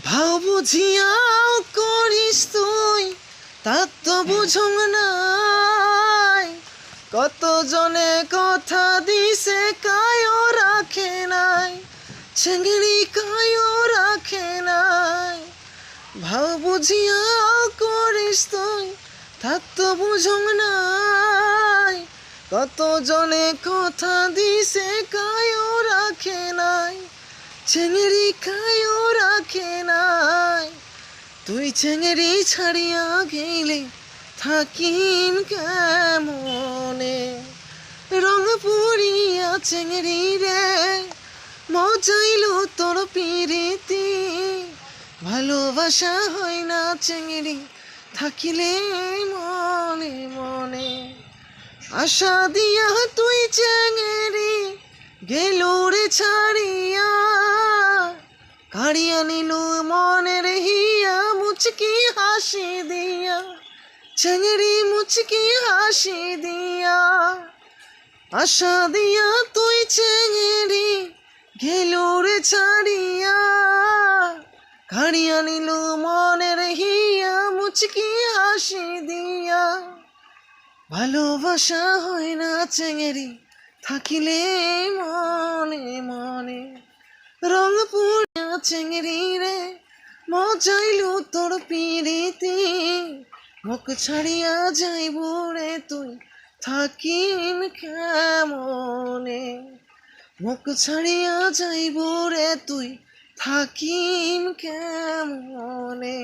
ভাও বুঝিয়াও করিস তুই, তা তো বুঝং নাই। কত জনে কথা দিছে কায়ও রাখে নাই, চেঙ্গিরি কায়ও রাখে নাই। ভাও বুঝিয়াও করিস তুই, তা তো বুঝং নাই। কত জনে কথা দিছে কায়ও রাখে নাই, চেঙ্গিরি কায়ও রাখে নাই। তুই চেঙ্গিরি ছাড়িয়া গেলে থাকিম কেমনে। রং পুরিয়া চেঙ্গিরি রে মজাইলো তোর পিরিতি। ভালোবাসা হয় না চেঙ্গিরি থাকিলে মনে মনে। আশা দিয়া তুই চেঙ্গিরি গেলো রে ছাড়িয়া, কাড়িয়া নিল মনের হিয়া মুচকি হাসি দিয়া। চেঙ্গিরি মুচকি হাসি দিয়া। আশা দিয়া তুই চেঙ্গিরি গেলো রে ছাড়িয়া, কাড়িয়া নিল মনের হিয়া মুচকি হাসি দিয়া। ভালোবাসা হয় না চেঙ্গিরি থাকিলে মনে মনে। রং পুরিয়া চেঙ্গিরি রে মজাইলো তোর পিরিতি। মুখ ছাড়িয়া যাইব রে তুই থাকিম কেমনে। মুখ ছাড়িয়া যাইব রে তুই থাকিম কেমনে।